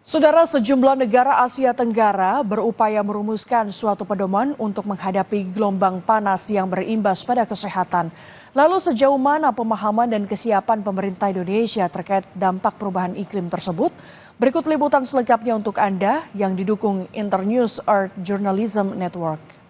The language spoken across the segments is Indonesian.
Saudara, sejumlah negara Asia Tenggara berupaya merumuskan suatu pedoman untuk menghadapi gelombang panas yang berimbas pada kesehatan. Lalu sejauh mana pemahaman dan kesiapan pemerintah Indonesia terkait dampak perubahan iklim tersebut? Berikut liputan selengkapnya untuk Anda yang didukung Internews Earth Journalism Network.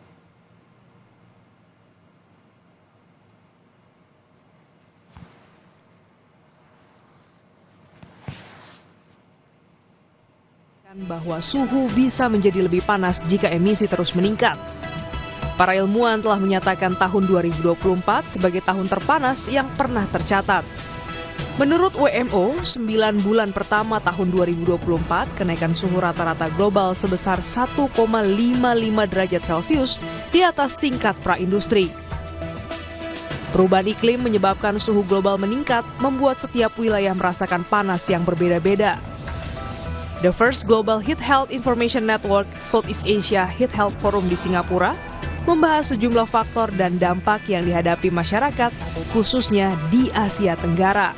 Bahwa suhu bisa menjadi lebih panas jika emisi terus meningkat. Para ilmuwan telah menyatakan tahun 2024 sebagai tahun terpanas yang pernah tercatat. Menurut WMO, 9 bulan pertama tahun 2024, kenaikan suhu rata-rata global sebesar 1,55 derajat Celcius di atas tingkat praindustri. Perubahan iklim menyebabkan suhu global meningkat, membuat setiap wilayah merasakan panas yang berbeda-beda. The First Global Heat Health Information Network Southeast Asia Heat Health Forum di Singapura membahas sejumlah faktor dan dampak yang dihadapi masyarakat, khususnya di Asia Tenggara.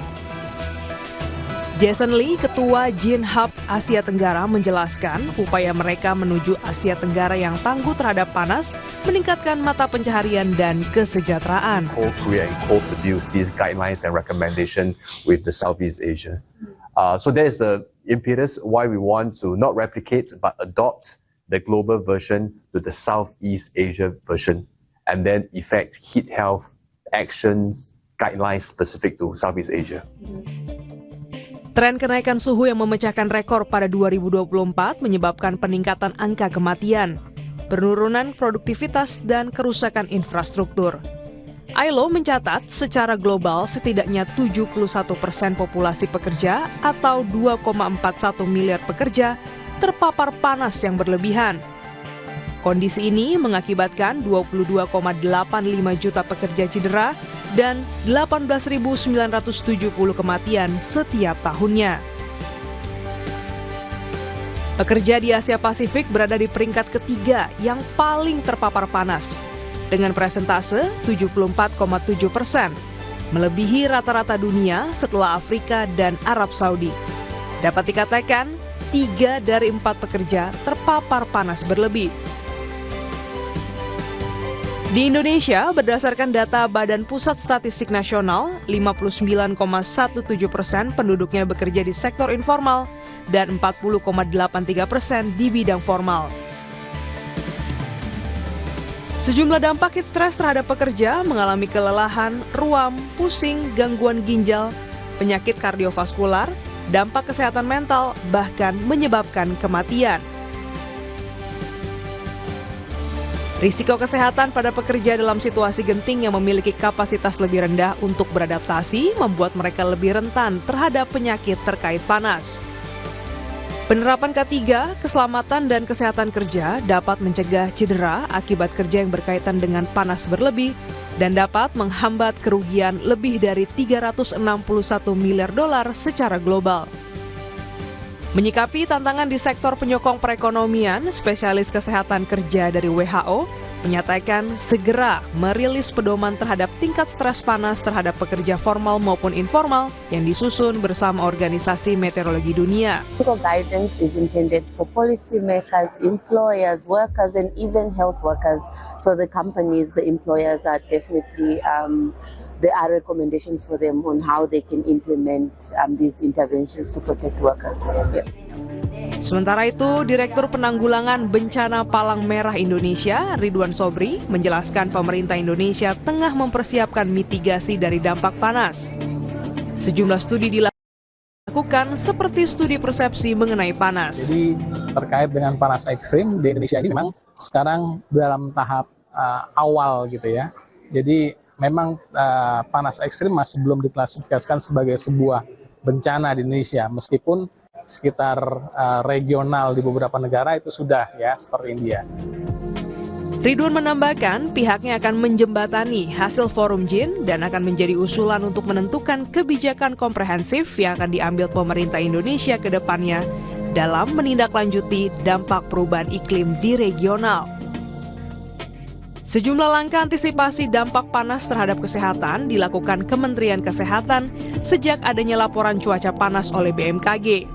Jason Lee, Ketua Jinhab Asia Tenggara, menjelaskan upaya mereka menuju Asia Tenggara yang tangguh terhadap panas, meningkatkan mata pencaharian dan kesejahteraan. Co-create and co-produce these guidelines and recommendation with the Southeast Asia. So there is a impetus why we want to not replicate but adopt the global version to the Southeast Asia version and then effect heat health actions guidelines specific to Southeast Asia. Tren kenaikan suhu yang memecahkan rekor pada 2024 menyebabkan peningkatan angka kematian, penurunan produktivitas dan kerusakan infrastruktur. ILO mencatat secara global setidaknya 71% populasi pekerja atau 2,41 miliar pekerja terpapar panas yang berlebihan. Kondisi ini mengakibatkan 22,85 juta pekerja cedera dan 18.970 kematian setiap tahunnya. Pekerja di Asia Pasifik berada di peringkat ketiga yang paling terpapar panas, dengan presentase 74,7%, melebihi rata-rata dunia setelah Afrika dan Arab Saudi. Dapat dikatakan, 3 dari 4 pekerja terpapar panas berlebih. Di Indonesia, berdasarkan data Badan Pusat Statistik Nasional, 59,17% penduduknya bekerja di sektor informal dan 40,83% di bidang formal. Sejumlah dampak heat stress terhadap pekerja mengalami kelelahan, ruam, pusing, gangguan ginjal, penyakit kardiovaskular, dampak kesehatan mental, bahkan menyebabkan kematian. Risiko kesehatan pada pekerja dalam situasi genting yang memiliki kapasitas lebih rendah untuk beradaptasi membuat mereka lebih rentan terhadap penyakit terkait panas. Penerapan K3, keselamatan dan kesehatan kerja dapat mencegah cedera akibat kerja yang berkaitan dengan panas berlebih dan dapat menghambat kerugian lebih dari 361 miliar dolar secara global. Menyikapi tantangan di sektor penyokong perekonomian, spesialis kesehatan kerja dari WHO menyatakan segera merilis pedoman terhadap tingkat stres panas terhadap pekerja formal maupun informal yang disusun bersama Organisasi Meteorologi Dunia. Guidance is intended for policymakers, employers, workers, and even health workers. So the companies, the employers are definitely there are recommendations for them on how they can implement these interventions to protect workers. Yes. Sementara itu, Direktur Penanggulangan Bencana Palang Merah Indonesia, Ridwan Sobri, menjelaskan pemerintah Indonesia tengah mempersiapkan mitigasi dari dampak panas. Sejumlah studi dilakukan seperti studi persepsi mengenai panas. Jadi terkait dengan panas ekstrim di Indonesia ini memang sekarang dalam tahap awal gitu ya. Jadi memang panas ekstrim masih belum diklasifikasikan sebagai sebuah bencana di Indonesia, meskipun sekitar regional di beberapa negara itu sudah ya, seperti India. Ridwan menambahkan pihaknya akan menjembatani hasil forum JIN dan akan menjadi usulan untuk menentukan kebijakan komprehensif yang akan diambil pemerintah Indonesia ke depannya dalam menindaklanjuti dampak perubahan iklim di regional. Sejumlah langkah antisipasi dampak panas terhadap kesehatan dilakukan Kementerian Kesehatan sejak adanya laporan cuaca panas oleh BMKG.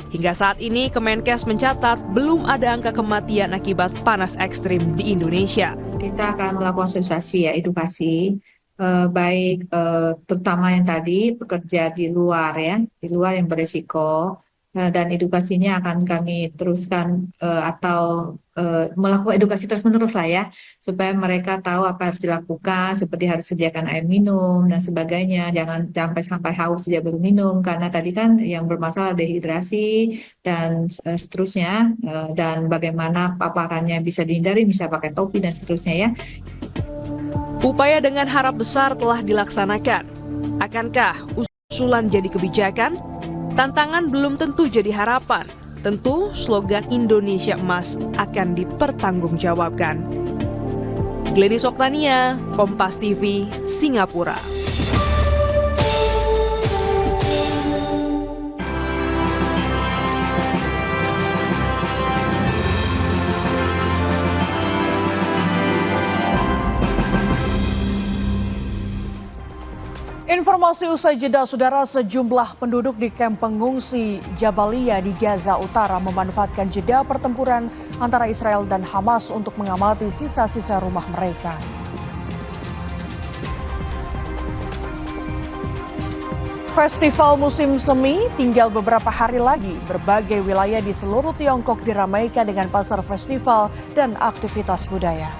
Hingga saat ini, Kemenkes mencatat belum ada angka kematian akibat panas ekstrim di Indonesia. Kita akan melakukan sosialisasi ya, edukasi, baik terutama yang tadi bekerja di luar ya, di luar yang beresiko, dan edukasinya akan kami teruskan atau melakukan edukasi terus-menerus lah ya, supaya mereka tahu apa harus dilakukan, seperti harus sediakan air minum dan sebagainya, jangan sampai haus saja baru minum, karena tadi kan yang bermasalah dehidrasi dan seterusnya, dan bagaimana paparannya bisa dihindari, bisa pakai topi dan seterusnya ya. Upaya dengan harap besar telah dilaksanakan. Akankah usulan jadi kebijakan? Tantangan belum tentu jadi harapan. Tentu slogan Indonesia Emas akan dipertanggungjawabkan. Glenis Oktania, Kompas TV, Singapura. Informasi usai jeda, saudara, sejumlah penduduk di kamp pengungsi Jabalia di Gaza Utara memanfaatkan jeda pertempuran antara Israel dan Hamas untuk mengamati sisa-sisa rumah mereka. Festival musim semi tinggal beberapa hari lagi. Berbagai wilayah di seluruh Tiongkok diramaikan dengan pasar festival dan aktivitas budaya.